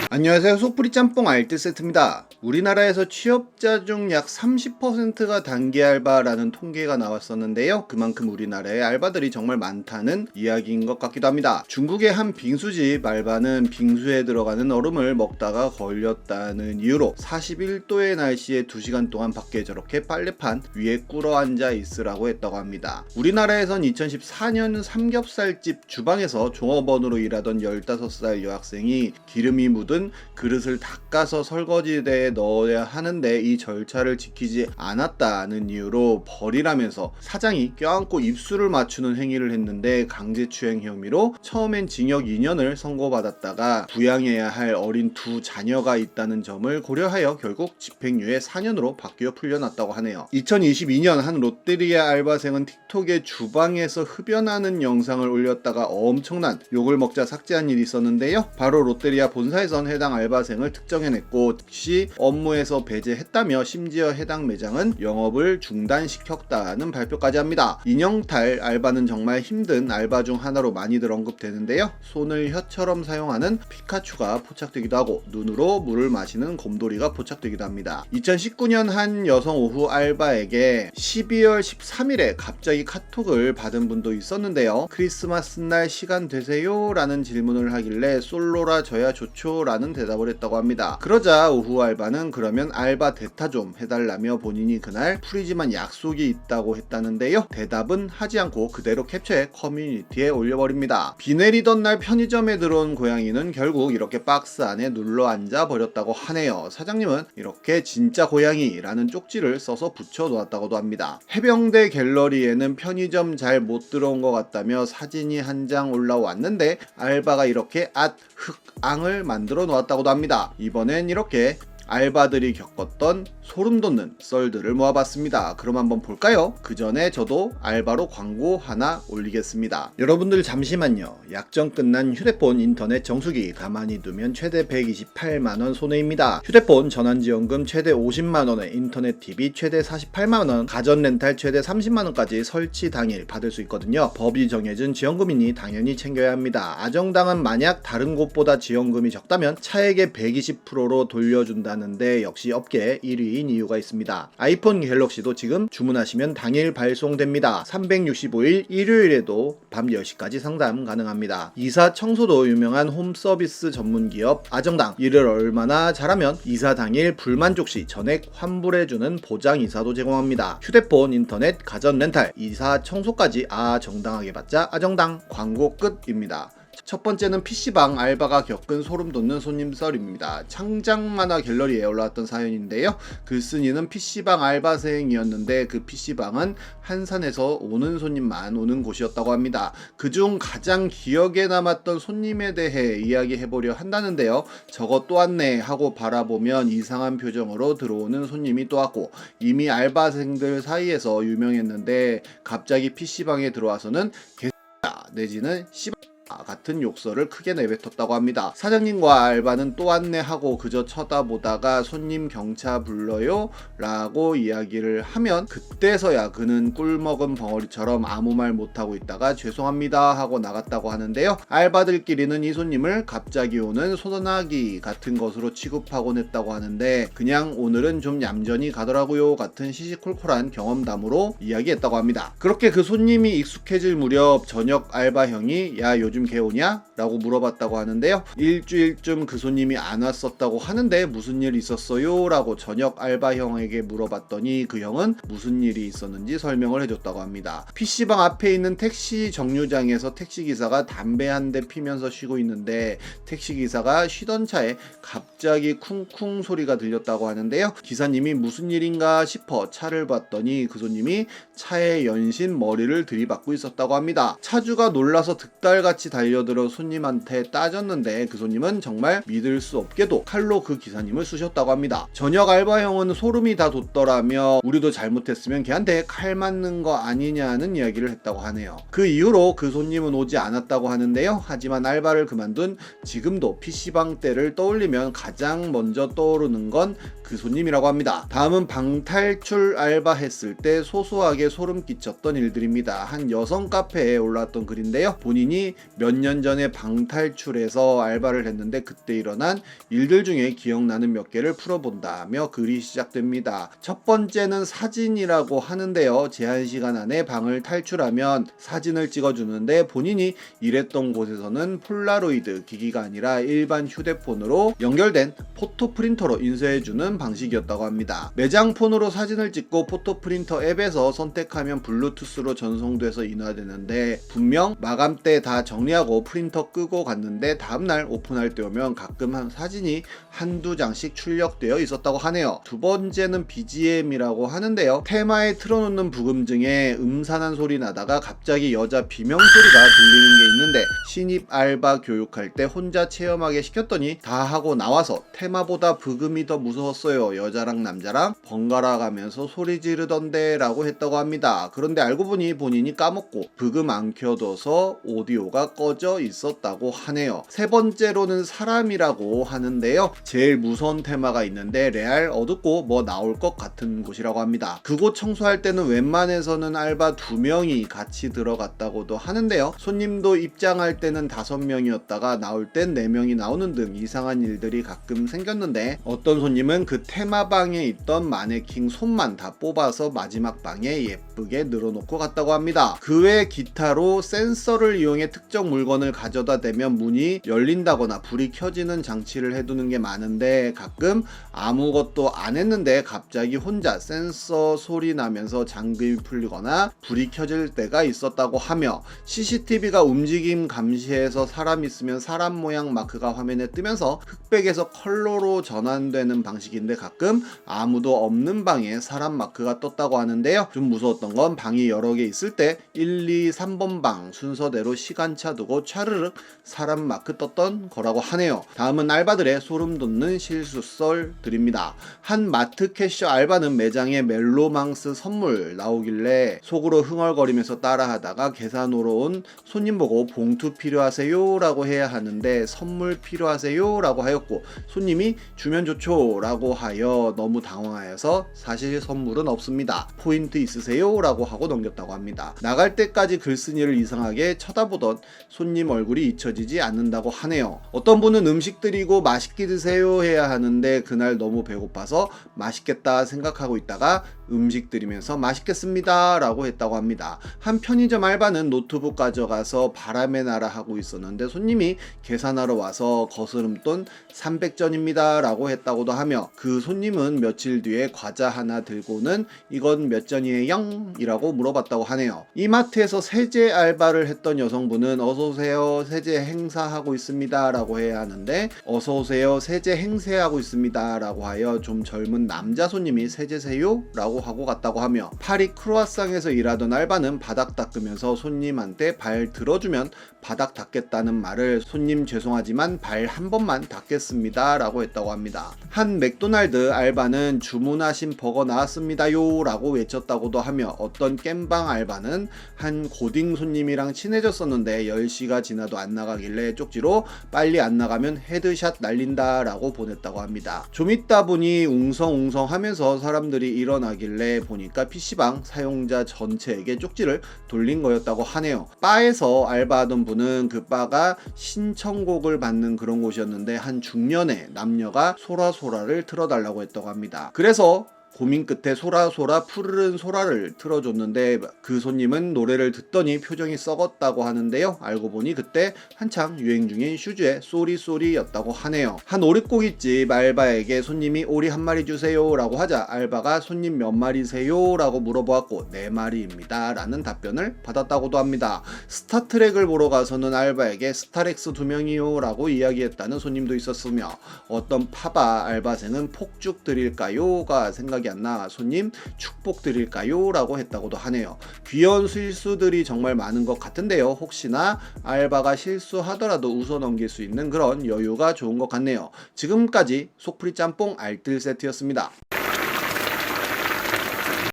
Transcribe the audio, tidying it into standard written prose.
안녕하세요. 속풀이 짬뽕 알뜰 세트입니다. 우리나라에서 취업자 중 약 30%가 단기 알바라는 통계가 나왔었는데요. 그만큼 우리나라에 알바들이 정말 많다는 이야기인 것 같기도 합니다. 중국의 한 빙수집 알바는 빙수에 들어가는 얼음을 먹다가 걸렸다는 이유로 41도의 날씨에 2시간 동안 밖에 저렇게 빨래판 위에 꿇어앉아 있으라고 했다고 합니다. 우리나라에선 2014년 삼겹살집 주방에서 종업원으로 일하던 15살 여학생이 기름이 묻은 그릇을 닦아서 설거지대에 넣어야 하는데 이 절차를 지키지 않았다는 이유로 벌이라면서 사장이 껴안고 입술을 맞추는 행위를 했는데 강제추행 혐의로 처음엔 징역 2년을 선고받았다가 부양해야 할 어린 2 자녀가 있다는 점을 고려하여 결국 집행유예 4년으로 바뀌어 풀려났다고 하네요. 2022년 한 롯데리아 알바생은 틱톡에 주방에서 흡연하는 영상을 올렸다가 엄청난 욕을 먹자 삭제한 일이 있었는데요. 바로 롯데리아 본사에선 해당 알바생을 특정해냈고 즉시 업무에서 배제했다며 심지어 해당 매장은 영업을 중단시켰다는 발표까지 합니다. 인형탈 알바는 정말 힘든 알바 중 하나로 많이들 언급되는데요. 손을 혀처럼 사용하는 피카츄가 포착되기도 하고 눈으로 물을 마시는 곰돌이가 포착되기도 합니다. 2019년 한 여성 오후 알바에게 12월 13일에 갑자기 카톡을 받은 분도 있었는데요. 크리스마스 날 시간 되세요? 라는 질문을 하길래 솔로라 저야 좋죠 라는 대답을 했다고 합니다. 그러자 오후 알바는 그러면 알바 대타 좀 해달라며 본인이 그날 프리지만 약속이 있다고 했다는데요. 대답은 하지 않고 그대로 캡처해 커뮤니티에 올려버립니다. 비 내리던 날 편의점에 들어온 고양이는 결국 이렇게 박스 안에 눌러 앉아 버렸다고 하네요. 사장님은 이렇게 진짜 고양이라는 쪽지를 써서 붙여 놓았다고도 합니다. 해병대 갤러리에는 편의점 잘 못 들어온 것 같다며 사진이 한 장 올라왔는데 알바가 이렇게 흑앙을 만들어 놓았다고도 합니다. 이번엔 이렇게 알바들이 겪었던 소름 돋는 썰들을 모아봤습니다. 그럼 한번 볼까요? 그 전에 저도 알바로 광고 하나 올리겠습니다. 여러분들 잠시만요. 약정 끝난 휴대폰 인터넷 정수기 가만히 두면 최대 128만원 손해입니다. 휴대폰 전환지원금 최대 50만원에 인터넷 TV 최대 48만원, 가전 렌탈 최대 30만원까지 설치 당일 받을 수 있거든요. 법이 정해진 지원금이니 당연히 챙겨야 합니다. 아정당은 만약 다른 곳보다 지원금이 적다면 차액의 120%로 돌려준다 는데 역시 업계 1위인 이유가 있습니다. 아이폰 갤럭시도 지금 주문하시면 당일 발송됩니다. 365일 일요일에도 밤 10시까지 상담 가능합니다. 이사 청소도 유명한 홈서비스 전문기업 아정당, 일을 얼마나 잘하면 이사 당일 불만족 시 전액 환불해주는 보장 이사도 제공합니다. 휴대폰, 인터넷, 가전 렌탈, 이사 청소까지 정당하게 받자 아정당. 광고 끝입니다. 첫 번째는 PC방 알바가 겪은 소름 돋는 손님 썰입니다. 창작만화 갤러리에 올라왔던 사연인데요. 글쓴이는 PC방 알바생이었는데 그 PC방은 한산에서 오는 손님만 오는 곳이었다고 합니다. 그중 가장 기억에 남았던 손님에 대해 이야기해보려 한다는데요. 저거 또 왔네 하고 바라보면 이상한 표정으로 들어오는 손님이 또 왔고, 이미 알바생들 사이에서 유명했는데 갑자기 PC방에 들어와서는 내지는 같은 욕설을 크게 내뱉었다고 합니다. 사장님과 알바는 또 왔네 하고 그저 쳐다보다가 손님 경차 불러요? 라고 이야기를 하면 그때서야 그는 꿀먹은 벙어리처럼 아무 말 못하고 있다가 죄송합니다 하고 나갔다고 하는데요. 알바들끼리는 이 손님을 갑자기 오는 소나기 같은 것으로 취급하곤 했다고 하는데 그냥 오늘은 좀 얌전히 가더라고요 같은 시시콜콜한 경험담으로 이야기했다고 합니다. 그렇게 그 손님이 익숙해질 무렵 저녁 알바형이 야 요즘 걔 오냐? 라고 물어봤다고 하는데요. 일주일쯤 그 손님이 안 왔었다고 하는데 무슨 일 있었어요? 라고 저녁 알바형에게 물어봤더니 그 형은 무슨 일이 있었는지 설명을 해줬다고 합니다. PC방 앞에 있는 택시 정류장에서 택시기사가 담배 한 대 피면서 쉬고 있는데 택시기사가 쉬던 차에 갑자기 쿵쿵 소리가 들렸다고 하는데요. 기사님이 무슨 일인가 싶어 차를 봤더니 그 손님이 차에 연신 머리를 들이받고 있었다고 합니다. 차주가 놀라서 득달같이 달려들어 손님한테 따졌는데 그 손님은 정말 믿을 수 없게도 칼로 그 기사님을 쑤셨다고 합니다. 저녁 알바형은 소름이 다 돋더라며 우리도 잘못했으면 걔한테 칼 맞는 거 아니냐는 이야기를 했다고 하네요. 그 이후로 그 손님은 오지 않았다고 하는데요. 하지만 알바를 그만둔 지금도 PC방 때를 떠올리면 가장 먼저 떠오르는 건 그 손님이라고 합니다. 다음은 방탈출 알바했을 때 소소하게 소름 끼쳤던 일들입니다. 한 여성 카페에 올라왔던 글인데요. 본인이 몇 년 전에 방탈출해서 알바를 했는데 그때 일어난 일들 중에 기억나는 몇 개를 풀어본다며 글이 시작됩니다. 첫 번째는 사진이라고 하는데요. 제한 시간 안에 방을 탈출하면 사진을 찍어주는데 본인이 일했던 곳에서는 폴라로이드 기기가 아니라 일반 휴대폰으로 연결된 포토 프린터로 인쇄해주는 방식이었다고 합니다. 매장 폰으로 사진을 찍고 포토 프린터 앱에서 선택하면 블루투스로 전송돼서 인화되는데 분명 마감 때 다 정리하고 프린터 끄고 갔는데 다음날 오픈할 때 오면 가끔 사진이 한두 장씩 출력되어 있었다고 하네요. 두 번째는 BGM이라고 하는데요. 테마에 틀어놓는 부금 중에 음산한 소리 나다가 갑자기 여자 비명 소리가 들리는 게 있는데 신입 알바 교육할 때 혼자 체험하게 시켰더니 다 하고 나와서 테마보다 부금이 더 무서웠어요. 여자랑 남자랑 번갈아 가면서 소리 지르던데 라고 했다고 합니다. 그런데 알고 보니 본인이 까먹고 부금 안 켜둬서 오디오가 꺼져 있었다고 하네요. 세 번째로는 사람이라고 하는데요. 제일 무서운 테마가 있는데 레알 어둡고 뭐 나올 것 같은 곳이라고 합니다. 그곳 청소할 때는 웬만해서는 알바 2명이 같이 들어갔다고도 하는데요. 손님도 입장할 때는 5명이었다가 나올 땐 4명이 나오는 등 이상한 일들이 가끔 생겼는데 어떤 손님은 그 테마방에 있던 마네킹 손만 다 뽑아서 마지막 방에 예쁘게 늘어놓고 갔다고 합니다. 그 외 기타로 센서를 이용해 특정 물건을 가져다 대면 문이 열린다거나 불이 켜지는 장치를 해두는 게 많은데 가끔 아무것도 안 했는데 갑자기 혼자 센서 소리 나면서 잠금이 풀리거나 불이 켜질 때가 있었다고 하며 CCTV가 움직임 감시해서 사람 있으면 사람 모양 마크가 화면에 뜨면서 흑백에서 컬러로 전환되는 방식인데 가끔 아무도 없는 방에 사람 마크가 떴다고 하는데요. 좀 무서웠던 건 방이 여러 개 있을 때 1, 2, 3번 방 순서대로 시간차 두고 차르륵 사람 마크 떴던 거라고 하네요. 다음은 알바들의 소름 돋는 실수썰 드립니다. 한 마트 캐셔 알바는 매장에 멜로망스 선물 나오길래 속으로 흥얼거리면서 따라하다가 계산으로 온 손님 보고 봉투 필요하세요? 라고 해야 하는데 선물 필요하세요? 라고 하였고 손님이 주면 좋죠? 라고 하여 너무 당황하여서 사실 선물은 없습니다. 포인트 있으세요? 라고 하고 넘겼다고 합니다. 나갈 때까지 글쓴이를 이상하게 쳐다보던 손님 얼굴이 잊혀지지 않는다고 하네요. 어떤 분은 음식 드리고 맛있게 드세요 해야 하는데 그날 너무 배고파서 맛있겠다 생각하고 있다가 음식 드리면서 맛있겠습니다 라고 했다고 합니다. 한 편의점 알바는 노트북 가져가서 바람의 나라 하고 있었는데 손님이 계산하러 와서 거스름돈 300전입니다 라고 했다고도 하며 그 손님은 며칠 뒤에 과자 하나 들고는 이건 몇 전이에요? 이라고 물어봤다고 하네요. 이마트에서 세제 알바를 했던 여성분은 어서오세요 세제 행사하고 있습니다 라고 해야 하는데 어서오세요 세제 행세하고 있습니다 라고 하여 좀 젊은 남자 손님이 세제세요? 라고 하고 갔다고 하며 파리 크루아상에서 일하던 알바는 바닥 닦으면서 손님한테 발 들어주면 바닥 닦겠다는 말을 손님 죄송하지만 발 한 번만 닦겠습니다 라고 했다고 합니다. 한 맥도날드 알바는 주문하신 버거 나왔습니다요 라고 외쳤다고도 하며 어떤 깸방 알바는 한 고딩 손님이랑 친해졌었는데 10시가 지나도 안 나가길래 쪽지로 빨리 안 나가면 헤드샷 날린다 라고 보냈다고 합니다. 좀 있다 보니 웅성웅성 하면서 사람들이 일어나길래 보니까 PC방 사용자 전체에게 쪽지를 돌린 거였다고 하네요. 바에서 알바하던 분은 그 바가 신청곡을 받는 그런 곳이었는데 한 중년의 남녀가 소라소라를 틀어달라고 했다고 합니다. 그래서 고민 끝에 소라소라 푸르른 소라를 틀어줬는데 그 손님은 노래를 듣더니 표정이 썩었다고 하는데요. 알고 보니 그때 한창 유행 중인 슈즈의 쏘리쏘리였다고 하네요. 한 오리고기집 알바에게 손님이 오리 한 마리 주세요 라고 하자 알바가 손님 몇 마리세요? 라고 물어보았고 4마리입니다 라는 답변을 받았다고도 합니다. 스타트랙을 보러 가서는 알바에게 스타렉스 2명이요 라고 이야기했다는 손님도 있었으며 어떤 파바 알바생은 폭죽 드릴까요? 가 생각이 안 나 손님 축복 드릴까요? 라고 했다고도 하네요. 귀여운 실수들이 정말 많은 것 같은데요. 혹시나 알바가 실수하더라도 웃어 넘길 수 있는 그런 여유가 좋은 것 같네요. 지금까지 속풀이 짬뽕 알뜰 세트였습니다.